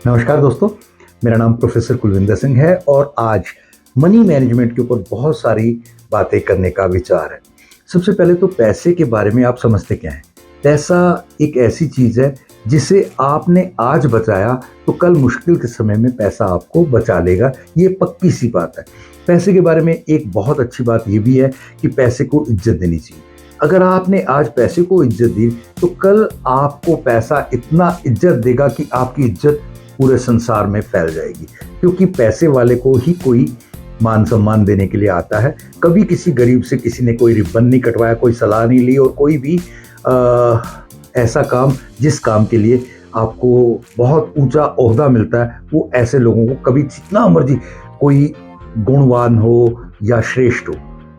नमस्कार दोस्तों, मेरा नाम प्रोफेसर कुलविंदर सिंह है और आज मनी मैनेजमेंट के ऊपर बहुत सारी बातें करने का विचार है। सबसे पहले तो पैसे के बारे में आप समझते क्या हैं? पैसा एक ऐसी चीज़ है जिसे आपने आज बचाया तो कल मुश्किल के समय में पैसा आपको बचा लेगा, ये पक्की सी बात है। पैसे के बारे में एक बहुत अच्छी बात ये भी है कि पैसे को इज्जत देनी चाहिए। अगर आपने आज पैसे को इज्जत दी तो कल आपको पैसा इतना इज्जत देगा कि आपकी इज्जत पूरे संसार में फैल जाएगी, क्योंकि पैसे वाले को ही कोई मान सम्मान देने के लिए आता है। कभी किसी गरीब से किसी ने कोई रिबन नहीं कटवाया, कोई सलाह नहीं ली और कोई भी ऐसा काम जिस काम के लिए आपको बहुत ऊंचा ओहदा मिलता है, वो ऐसे लोगों को कभी जितना मर्जी कोई गुणवान हो या श्रेष्ठ हो,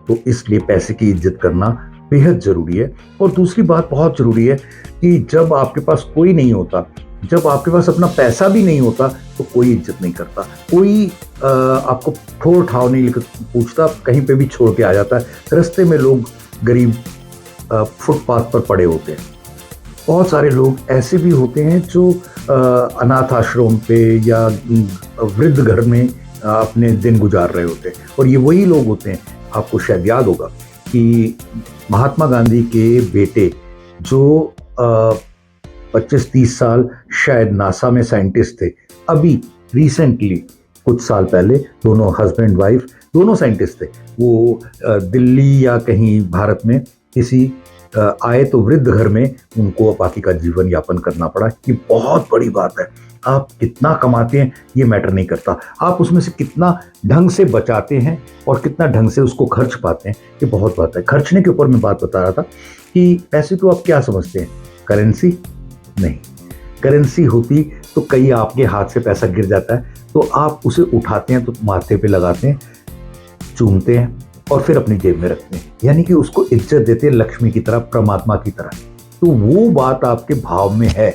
तो इसलिए पैसे की इज्जत करना बेहद ज़रूरी है। और दूसरी बात बहुत ज़रूरी है कि जब आपके पास कोई नहीं होता, जब आपके पास अपना पैसा भी नहीं होता, तो कोई इज्जत नहीं करता, कोई आपको ठोर ठाव नहीं पूछता, कहीं पे भी छोड़ के आ जाता है। रास्ते में लोग गरीब फुटपाथ पर पड़े होते हैं। बहुत सारे लोग ऐसे भी होते हैं जो अनाथ आश्रम पे या वृद्ध घर में अपने दिन गुजार रहे होते हैं, और ये वही लोग होते हैं। आपको शायद याद होगा कि महात्मा गांधी के बेटे जो 25-30 साल शायद नासा में साइंटिस्ट थे, अभी रिसेंटली कुछ साल पहले दोनों हस्बैंड वाइफ दोनों साइंटिस्ट थे, वो दिल्ली या कहीं भारत में किसी आए तो वृद्ध घर में उनको बाकी का जीवन यापन करना पड़ा। ये बहुत बड़ी बात है। आप कितना कमाते हैं ये मैटर नहीं करता, आप उसमें से कितना ढंग से बचाते हैं और कितना ढंग से उसको खर्च पाते हैं, ये बहुत बात है। खर्चने के ऊपर मैं बात बता रहा था कि पैसे को आप क्या समझते हैं? करेंसी नहीं। करेंसी होती तो कहीं आपके हाथ से पैसा गिर जाता है तो आप उसे उठाते हैं, तो माथे पे लगाते हैं, चूमते हैं और फिर अपनी जेब में रखते हैं, यानी कि उसको इज्जत देते हैं, लक्ष्मी की तरह, परमात्मा की तरह। तो वो बात आपके भाव में है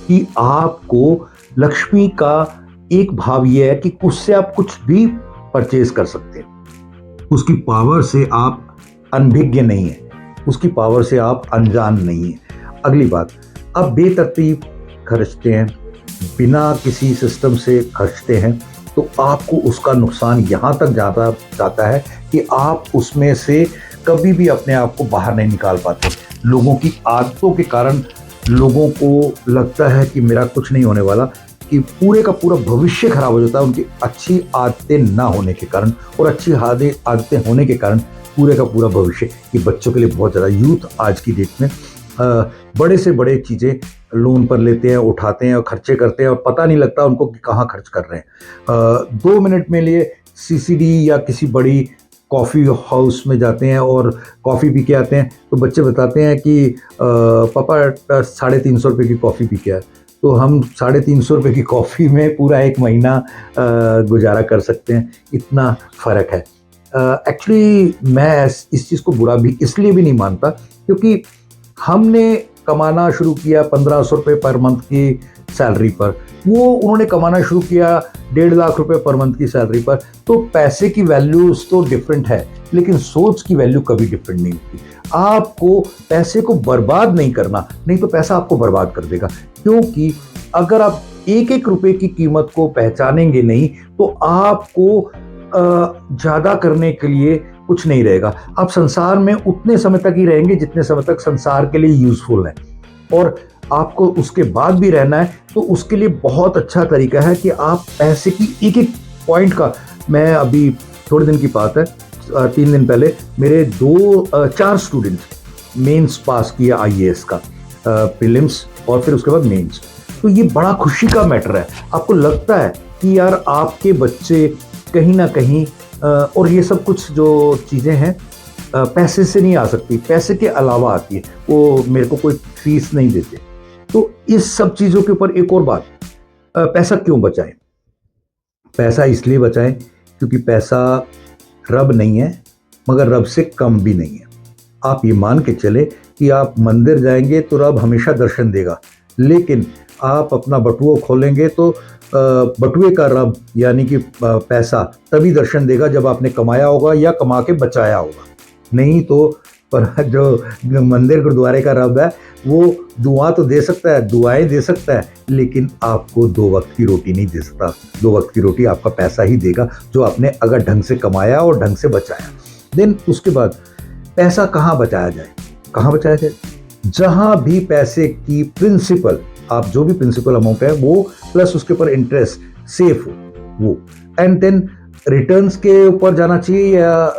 कि आपको लक्ष्मी का एक भाव ये है कि उससे आप कुछ भी परचेज कर सकते हैं। उसकी पावर से आप अनभिज्ञ नहीं है, उसकी पावर से आप अनजान नहीं है। अगली बात, आप बेतरतीब खर्चते हैं, बिना किसी सिस्टम से खर्चते हैं, तो आपको उसका नुकसान यहाँ तक ज़्यादा जाता है कि आप उसमें से कभी भी अपने आप को बाहर नहीं निकाल पाते। लोगों की आदतों के कारण लोगों को लगता है कि मेरा कुछ नहीं होने वाला, कि पूरे का पूरा भविष्य खराब हो जाता है उनकी अच्छी आदतें ना होने के कारण, और अच्छी आदतें होने के कारण पूरे का पूरा भविष्य। ये बच्चों के लिए बहुत ज़्यादा, यूथ आज की डेट में बड़े से बड़े चीज़ें लोन पर लेते हैं, उठाते हैं और खर्चे करते हैं और पता नहीं लगता उनको कि कहाँ खर्च कर रहे हैं। 2 मिनट में लिए सीसीडी या किसी बड़ी कॉफ़ी हाउस में जाते हैं और कॉफ़ी पी के आते हैं, तो बच्चे बताते हैं कि पापा 350 रुपये की कॉफ़ी पी के आए। तो हम 350 रुपये की कॉफ़ी में पूरा 1 महीना गुजारा कर सकते हैं, इतना फ़र्क है। एक्चुअली मैं इस चीज़ को बुरा भी इसलिए भी नहीं मानता, क्योंकि हमने कमाना शुरू किया 1500 रुपये पर मंथ की सैलरी पर, वो उन्होंने कमाना शुरू किया 1.5 लाख रुपए पर मंथ की सैलरी पर। तो पैसे की वैल्यूज तो डिफरेंट है, लेकिन सोच की वैल्यू कभी डिफरेंट नहीं होती। आपको पैसे को बर्बाद नहीं करना, नहीं तो पैसा आपको बर्बाद कर देगा। क्योंकि अगर आप एक एक रुपए की कीमत को पहचानेंगे नहीं, तो आपको ज़्यादा करने के लिए कुछ नहीं रहेगा। आप संसार में उतने समय तक ही रहेंगे जितने समय तक संसार के लिए यूजफुल है, और आपको उसके बाद भी रहना है, तो उसके लिए बहुत अच्छा तरीका है कि आप पैसे की एक एक पॉइंट का। मैं अभी थोड़े दिन की बात है, 3 दिन पहले मेरे 4 स्टूडेंट्स मेंस पास किया IAS का, प्रीलिम्स और फिर उसके बाद मेंस। तो ये बड़ा खुशी का मैटर है। आपको लगता है कि यार आपके बच्चे कहीं ना कहीं और ये सब कुछ जो चीज़ें हैं पैसे से नहीं आ सकती, पैसे के अलावा आती है, वो मेरे को कोई फीस नहीं देते। तो इस सब चीज़ों के ऊपर एक और बात, पैसा क्यों बचाएं? पैसा इसलिए बचाएं क्योंकि पैसा रब नहीं है, मगर रब से कम भी नहीं है। आप ये मान के चले कि आप मंदिर जाएंगे तो रब हमेशा दर्शन देगा, लेकिन आप अपना बटुआ खोलेंगे तो बटुए का रब यानी कि पैसा तभी दर्शन देगा जब आपने कमाया होगा या कमा के बचाया होगा। नहीं तो पर जो मंदिर गुरुद्वारे का रब है वो दुआ तो दे सकता है, दुआएं दे सकता है, लेकिन आपको 2 वक्त की रोटी नहीं दे सकता। 2 वक्त की रोटी आपका पैसा ही देगा जो आपने अगर ढंग से कमाया और ढंग से बचाया। देन उसके बाद पैसा कहाँ बचाया जाए, कहाँ बचाया जाए? जहां भी पैसे की प्रिंसिपल, आप जो भी प्रिंसिपल अमाउंट है वो प्लस उसके ऊपर इंटरेस्ट सेफ हो वो, एंड देन रिटर्न्स के ऊपर जाना चाहिए या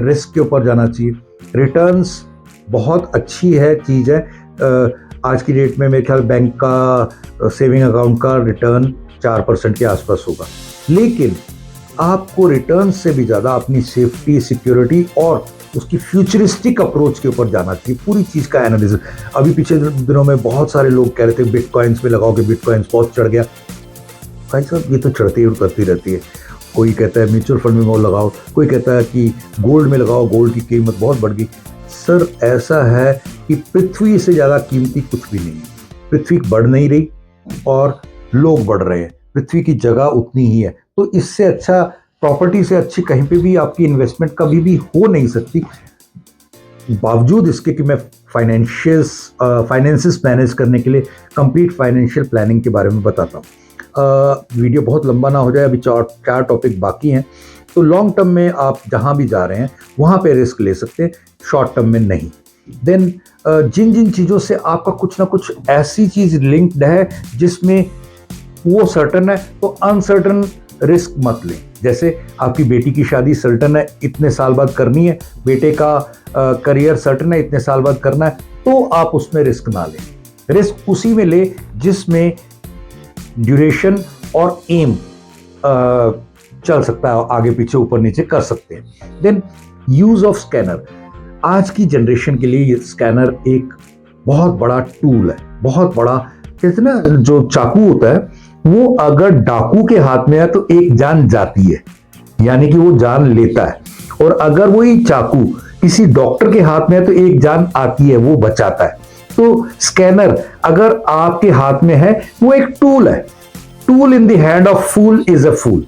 रिस्क के ऊपर जाना चाहिए? रिटर्न्स बहुत अच्छी है चीज़ है। आज की डेट में मेरे ख्याल बैंक का सेविंग अकाउंट का रिटर्न 4% के आसपास होगा, लेकिन आपको रिटर्न से भी ज़्यादा अपनी सेफ्टी, सिक्योरिटी और उसकी फ्यूचरिस्टिक अप्रोच के ऊपर जाना चाहिए। पूरी चीज़ का एनालिसिस। अभी पिछले दिनों में बहुत सारे लोग कह रहे थे बिटकॉइंस में लगाओ कि बिटकॉइंस बहुत चढ़ गया। भाई साहब ये तो चढ़ती और उतरती रहती है। कोई कहता है म्यूचुअल फंड में वो लगाओ, कोई कहता है कि गोल्ड में लगाओ, गोल्ड की कीमत बहुत बढ़ गई। सर ऐसा है कि पृथ्वी से ज़्यादा कीमती कुछ भी नहीं है। पृथ्वी बढ़ नहीं रही और लोग बढ़ रहे हैं, पृथ्वी की जगह उतनी ही है। तो इससे अच्छा, प्रॉपर्टी से अच्छी कहीं पे भी आपकी इन्वेस्टमेंट कभी भी हो नहीं सकती। बावजूद इसके कि मैं फाइनेंसेस मैनेज करने के लिए कंप्लीट फाइनेंशियल प्लानिंग के बारे में बताता हूँ। वीडियो बहुत लंबा ना हो जाए, अभी 4 टॉपिक बाकी हैं। तो लॉन्ग टर्म में आप जहाँ भी जा रहे हैं वहाँ पे रिस्क ले सकते हैं, शॉर्ट टर्म में नहीं। देन जिन जिन चीज़ों से आपका कुछ ना कुछ ऐसी चीज़ लिंक्ड है जिसमें वो सर्टन है, तो अनसर्टन रिस्क मत लें। जैसे आपकी बेटी की शादी सर्टन है, इतने साल बाद करनी है, बेटे का करियर सर्टन है, इतने साल बाद करना है, तो आप उसमें रिस्क ना लें। रिस्क उसी में ले जिसमें ड्यूरेशन और एम चल सकता है, आगे पीछे ऊपर नीचे कर सकते हैं। Then use of scanner. आज की जनरेशन के लिए ये स्कैनर एक बहुत बड़ा टूल है, बहुत बड़ा। कहते ना जो चाकू होता है वो अगर डाकू के हाथ में है तो एक जान जाती है, यानी कि वो जान लेता है, और अगर वही चाकू किसी डॉक्टर के हाथ में है तो एक जान आती है, वो बचाता है। तो स्कैनर अगर आपके हाथ में है वो एक टूल है। Tool in the hand of fool is a fool.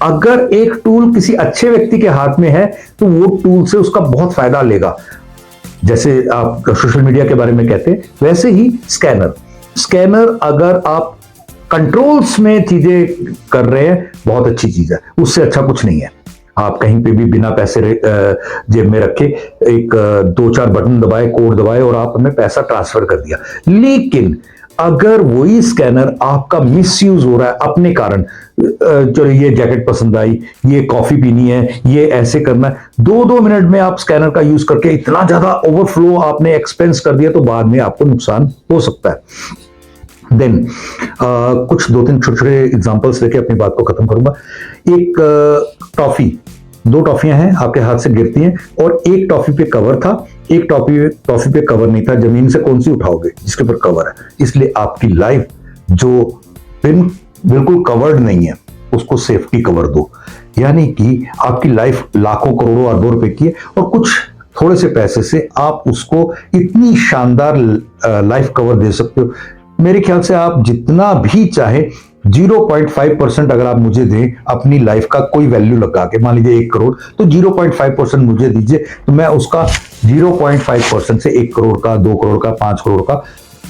अगर एक टूल किसी अच्छे व्यक्ति के हाथ में है तो वो टूल से उसका बहुत फायदा लेगा। जैसे आप सोशल मीडिया के बारे में कहते हैं, वैसे ही स्कैनर अगर आप कंट्रोल्स में चीजें कर रहे हैं, बहुत अच्छी चीज है, उससे अच्छा कुछ नहीं है। आप कहीं पे भी बिना पैसे जेब में रखे एक 2-4 बटन दबाए, कोड दबाए और आपने पैसा ट्रांसफर कर दिया। लेकिन अगर वही स्कैनर आपका मिसयूज हो रहा है अपने कारण, चलो ये जैकेट पसंद आई, ये कॉफी पीनी है, ये ऐसे करना है, 2-2 मिनट में आप स्कैनर का यूज करके इतना ज्यादा ओवरफ्लो आपने एक्सपेंस कर दिया, तो बाद में आपको नुकसान हो सकता है। देन कुछ 2-3 छोटे-छोटे एग्जांपल्स लेके अपनी बात को खत्म करूंगा। एक टॉफी, 2 टॉफियां हैं, आपके हाथ से गिरती हैं, और एक टॉफी पे कवर था, एक टॉफी पे कवर नहीं था। जमीन से कौन सी उठाओगे जिसके ऊपर कवर है? इसलिए आपकी लाइफ जो बिल्कुल कवर्ड नहीं है उसको सेफ्टी कवर दो। यानी कि आपकी लाइफ लाखों करोड़ों अरबों रुपए की है और कुछ थोड़े से पैसे से आप उसको इतनी शानदार लाइफ कवर दे सकते हो। मेरे ख्याल से आप जितना भी चाहे 0.5% अगर आप मुझे दें अपनी लाइफ का कोई वैल्यू लगा के, मान लीजिए 1 करोड़, तो 0.5% मुझे दीजिए, तो मैं उसका 0.5% से 1 करोड़ का, 2 करोड़ का, 5 करोड़ का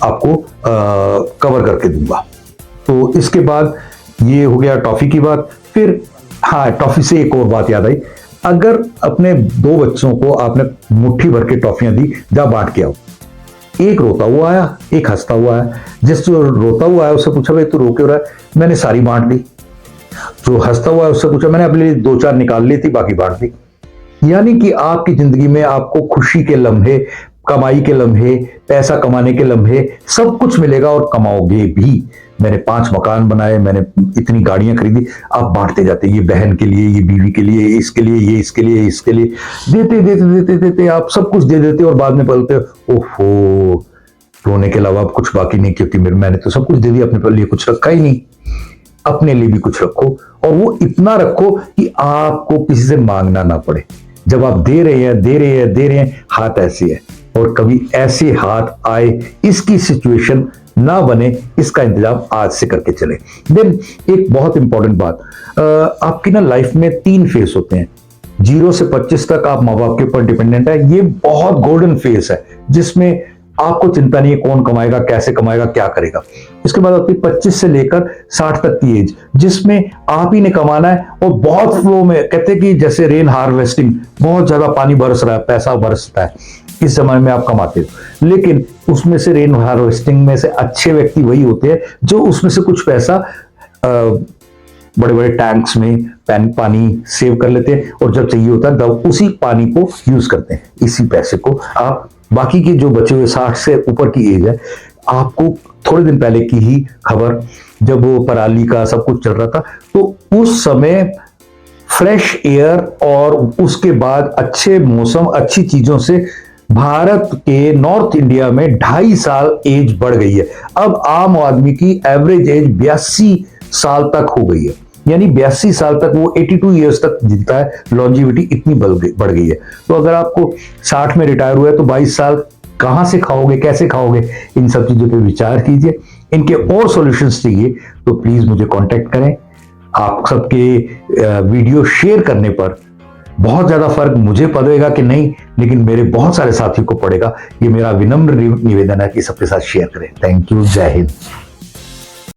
आपको कवर करके दूंगा। तो इसके बाद ये हो गया टॉफी की बात। फिर हाँ, टॉफी से एक और बात याद आई। अगर अपने 2 बच्चों को आपने मुट्ठी भर के टॉफियां दी, जा बांट के आओ। एक रोता हुआ आया, एक हंसता हुआ आया। जिस जो रोता हुआ आया उससे पूछा भाई तू रो क्यों रहा है? मैंने सारी बांट दी। जो हंसता हुआ है उससे पूछा, मैंने अपने लिए 2-4 निकाल ली थी, बाकी बांट दी। यानी कि आपकी जिंदगी में आपको खुशी के लम्हे, कमाई के लम्हे, पैसा कमाने के लम्हे, सब कुछ मिलेगा और कमाओगे भी। मैंने 5 मकान बनाए, मैंने इतनी गाड़ियां खरीदी, आप बांटते जाते, ये बहन के लिए, ये बीवी के लिए, इसके लिए, ये इसके लिए, इसके लिए, देते देते देते देते आप सब कुछ दे देते और बाद में बोलते हो ओहो, रोने के अलावा आप कुछ बाकी नहीं, क्योंकि मैंने तो सब कुछ दे दिया, अपने लिए कुछ रखा ही नहीं। अपने लिए भी कुछ रखो, और वो इतना रखो कि आपको किसी से मांगना ना पड़े। जब आप दे रहे हैं, हाथ ऐसे है, और कभी ऐसे हाथ आए इसकी सिचुएशन ना बने, इसका इंतजाम आज से करके चले। देन एक बहुत इंपॉर्टेंट बात, आपकी ना लाइफ में 3 फेस होते हैं। 0 से 25 तक आप माँ बाप के ऊपर डिपेंडेंट है। ये बहुत गोल्डन फेज है जिसमें आपको चिंता नहीं है कौन कमाएगा, कैसे कमाएगा, क्या करेगा। इसके बाद आपकी 25 से लेकर 60 तक की एज, जिसमें आप ही ने कमाना है और बहुत फ्लो में, कहते हैं कि जैसे रेन हार्वेस्टिंग, बहुत ज्यादा पानी बरस रहा है, पैसा बरसता है, इस समय में आप कमाते हो। लेकिन उसमें से रेन हार्वेस्टिंग में से अच्छे व्यक्ति वही होते हैं जो उसमें से कुछ पैसा बड़े बड़े टैंक्स में पानी सेव कर लेते हैं और जब चाहिए होता है तब उसी पानी को यूज करते हैं। इसी पैसे को आप, बाकी के जो बचे हुए 60 से ऊपर की एज है, आपको थोड़े दिन पहले की ही खबर, जब वो पराली का सब कुछ चल रहा था, तो उस समय फ्रेश एयर और उसके बाद अच्छे मौसम, अच्छी चीजों से भारत के नॉर्थ इंडिया में 2.5 साल एज बढ़ गई है। अब आम आदमी की एवरेज एज 82 साल तक हो गई है, यानी 82 साल तक वो 82 ईयर्स तक जीता है। लॉन्जिविटी इतनी बढ़ गई है। तो अगर आपको 60 में रिटायर हुआ है तो 22 साल कहां से खाओगे, कैसे खाओगे, इन सब चीजों पे विचार कीजिए। इनके और सॉल्यूशंस चाहिए तो प्लीज मुझे कांटेक्ट करें। आप सबके वीडियो शेयर करने पर बहुत ज्यादा फर्क मुझे पड़ेगा कि नहीं, लेकिन मेरे बहुत सारे साथियों को पड़ेगा। ये मेरा विनम्र निवेदन है कि सबके साथ शेयर करें। Thank you. जय हिंद।